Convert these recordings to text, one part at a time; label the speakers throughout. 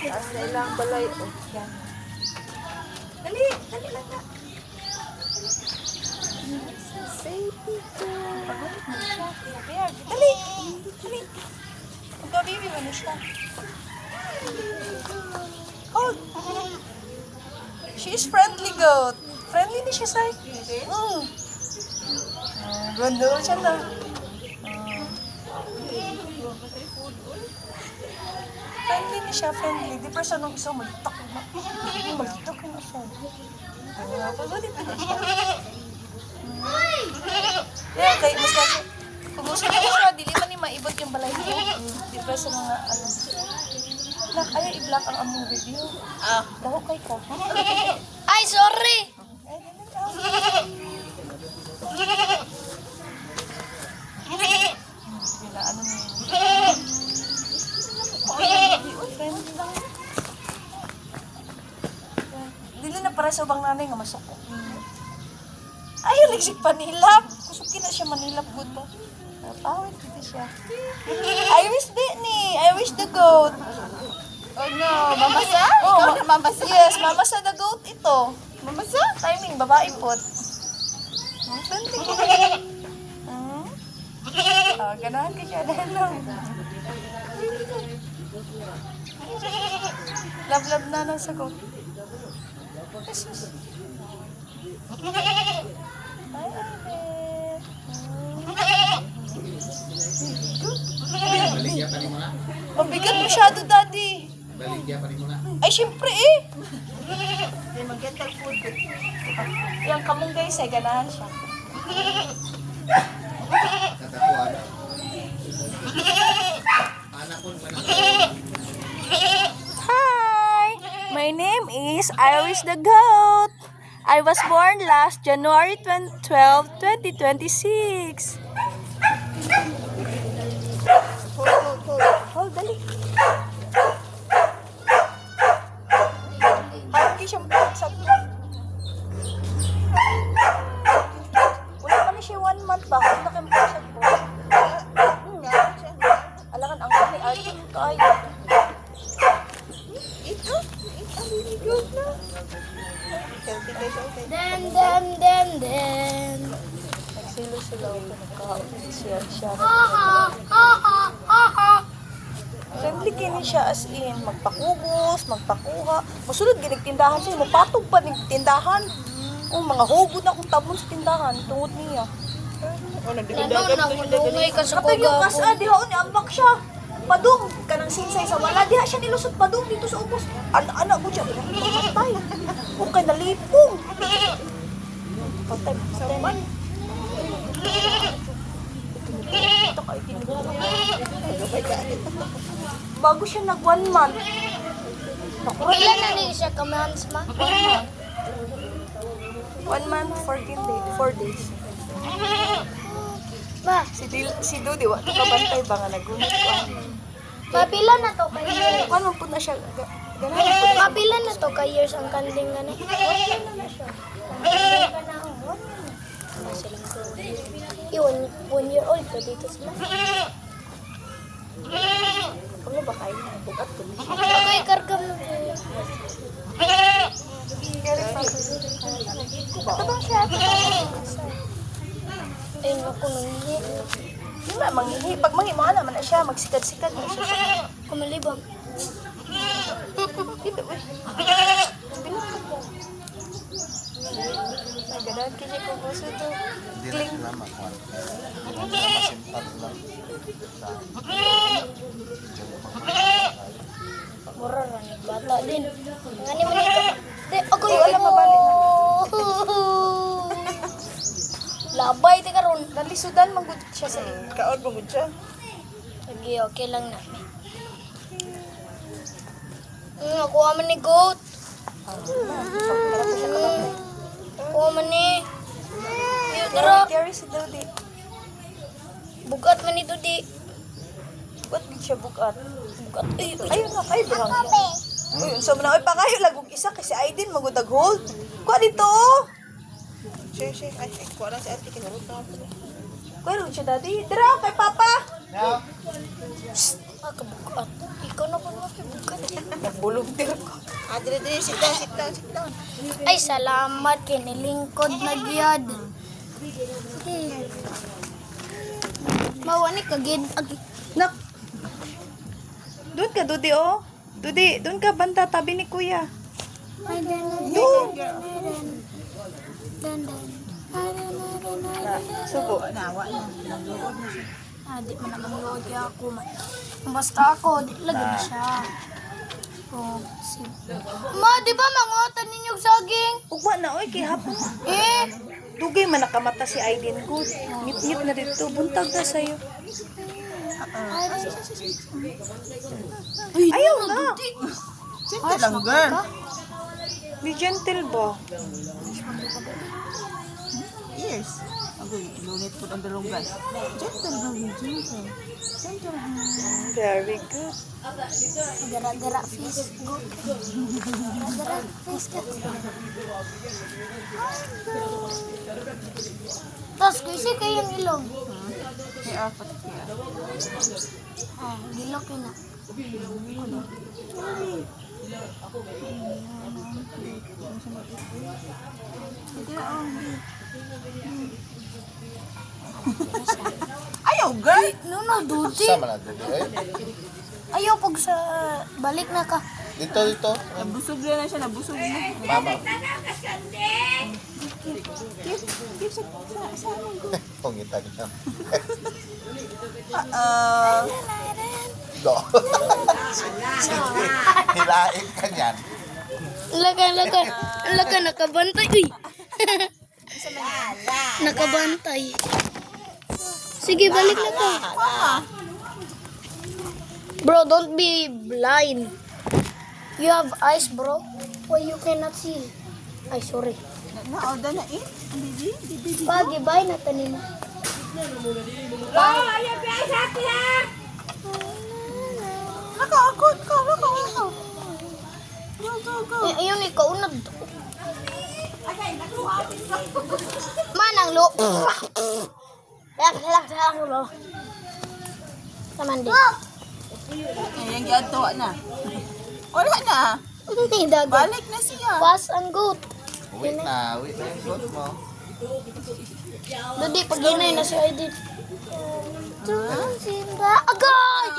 Speaker 1: Taas na ilang balay. Oh, yan. Dali lang na. Safety ko. Pagod mo siya. Dali. Magka-baby mo na siya. Hold. She is friendly goat. Friendly ni siya, Sai. Ganda siya na. Friendly ni siya, friendly. Di pa siya nung isang malitak na. Malitak na siya. Pagodit na siya. Yan, kay mas kasi, kung gusto niya siya, dili man ni maibot yung balay ko. Di pa sa mga, ano. Nak, ayaw i-block ang among video. Daho kay ka.
Speaker 2: Ay, sorry!
Speaker 1: Ay, Bila, ano niya. Friendly lang. Dili na para sa ubang nanay nga masoko. Ayaw, nagsik panilap. Kusukin na siya manilap good to. Pawit dito siya. I wish the goat.
Speaker 2: Oh no, mamasa?
Speaker 1: Oh, mamasa. Yes, mamasa the goat ito.
Speaker 2: Mamasa?
Speaker 1: Timing, babae pot. Friendly ko. Ganahan ka siya. Love na lang sa goat. Jesus.
Speaker 3: Baligya pa rin mo na.
Speaker 1: Mabigat masyado, Daddy.
Speaker 3: Baligya pa rin mo na.
Speaker 1: Ay, syempre eh. Hindi, mag-get food. Yung kamong guys, ay ganahan siya.
Speaker 3: Tatapuan. Anak ko naman.
Speaker 1: Hi! My name is Iris the Goat. I was born last January 12, 2026. Hold, dali. Hindi siya mapagsag. Wala kami siya 1 month ba? Hindi na kayo mapagsag po. Alangan, ang kami ating kaya. Ito? Ang really good na. Healthy guys, okay.
Speaker 2: Den.
Speaker 1: Nagsilo-silo ako. Nagka-share siya. Friendly kini siya as in, magpakubos, magpakuha. Masulod, ginagtindahan siya. Mapatog pa ng tindahan. Oh, mga hugod na kung tabon sa tindahan. Tungod niya.
Speaker 2: Ano, nakulungay ka sa
Speaker 1: Kapag yung
Speaker 2: kuga
Speaker 1: kasa, di haon, ambak siya. Padung, kanang sinsay sa wala. Diha siya nilusot padung dito sa ubos. Anak mo dyan. Patay. Okay, nalipong. Patay. Patay. Ito kayo kinigil. Bago siya nag 1 month.
Speaker 2: Ilan na rin siya ka-months, ma?
Speaker 1: 1 month, 14 days, 4 days.
Speaker 2: Ma,
Speaker 1: Si Dudi, wala kabantay ba nga nagunit ko.
Speaker 2: mapila na to ka years.
Speaker 1: Ano po na siya? Ganahan po na.
Speaker 2: Mapila na to ka years ang kanding gani. Yun, 1 year old pa dito sila.
Speaker 1: Ano ba kayo? Bukat ko.
Speaker 2: Ako ikarga mo.
Speaker 1: Ito ba siya?
Speaker 2: Ay, naku, nangihi.
Speaker 1: Hindi ba, manghihi. Pag manghimahan naman na siya, magsikat-sikat na siya.
Speaker 2: Kumalibang.
Speaker 1: Dito, uy. Binukot mo. Ay, ganahan kanya ko gusto to. Kling.
Speaker 2: Mura rani bata din. Ngani man ito. Di, ako
Speaker 1: Ay, wala mabalik na.
Speaker 2: Labay ti karon.
Speaker 1: Nalisudan, manggod siya sa iyo. Kaon, manggod siya.
Speaker 2: Lagi okay lang na. Ako man ni goat. Ako man ni. Yo dara.
Speaker 1: Carry si Dodi.
Speaker 2: Bugat man ito di.
Speaker 1: Ba't di siya bukat?
Speaker 2: Bugat. Ay,
Speaker 1: Ayun na, ay, brang. Uy, so mo na, ay, pakayo lagog isa kasi Aiden, magudag hold. Kuha dito. Share. Ay, kuha lang si ate, kinarot na ako. Kuha rin siya, daddy. Tara, kay papa.
Speaker 2: kabugat.
Speaker 1: Nabuluntir ko. Dire, sit down.
Speaker 2: Ay, salamat kinilingkod na gyud. Sige. Mawani kagid.
Speaker 1: Nak. Doon ka, Dudi, oh. Dudi, doon ka, banda, tabi ni Kuya. Doon. Subo.
Speaker 2: Di man naman load kaya ako man. Basta ako, di lagi na siya. Oh, si... Ma, di ba mangotan ninyong saging?
Speaker 1: Ugwa na, oy, kay hapon. Dugay man nakamata si Aiden ko. Ngit-ngit na dito. Buntag na sa'yo. Ayaw na.
Speaker 2: Gentle lang, girl.
Speaker 1: Be gentle ba?
Speaker 4: Yes. Agoy, lunit po ang dalunggan. Gentle lang, gentle. Gentle lang.
Speaker 1: Very good.
Speaker 2: Gara-gara fish. Gara-gara fish ka. Tapos, kasi kayong ilong.
Speaker 4: Kaya apat kaya.
Speaker 2: Ah, gilok yun na.
Speaker 4: Ayaw, girl!
Speaker 2: No, duty.
Speaker 3: Sama na dito eh.
Speaker 2: Ayaw pag sa balik na ka.
Speaker 3: Dito.
Speaker 4: Nabusog na siya, nabusog na.
Speaker 3: Mama.
Speaker 4: Keep sa
Speaker 3: Pungitan niya.
Speaker 4: Ah,
Speaker 3: Do. Sige. Hilain ka niyan.
Speaker 2: Laga, nakabantay. Uy! Nakabantay. Sige, balik na ka. Bro, don't be blind. You have eyes, bro. Why you cannot see? Ay, sorry.
Speaker 4: na-order na eh. Bibi.
Speaker 2: Pagi, bye na tanin.
Speaker 4: Nakaakot ka. Go.
Speaker 2: Ayun, ikaw unad. Manang lo. Lang lo. Taman din.
Speaker 4: Ayan, giadto na. Wala na.
Speaker 2: Hindi dagat.
Speaker 4: Balik na siya.
Speaker 2: Fast and good.
Speaker 3: Wait na yung goat mo.
Speaker 2: Dodi, pag ginay na si Aiden. Simba. Agay!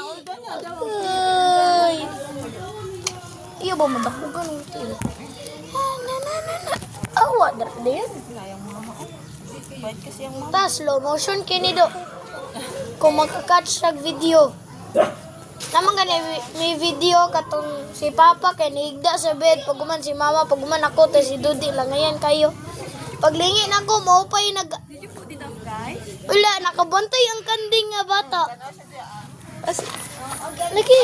Speaker 2: Agay! Iyo ba madakugan yung tilo? Awa, darap din.
Speaker 4: Bait kasi ang
Speaker 2: Ta, slow motion kinido. Kung magka-catch sa video. Naman gani may video katong si Papa kay nihigda sa bed, paguman si Mama, paguman ako, tayo si Dodi lang ngayon kayo. Paglingi na ko, maupay nag... Wala, nakabantay ang kanding nga bata. Lagi.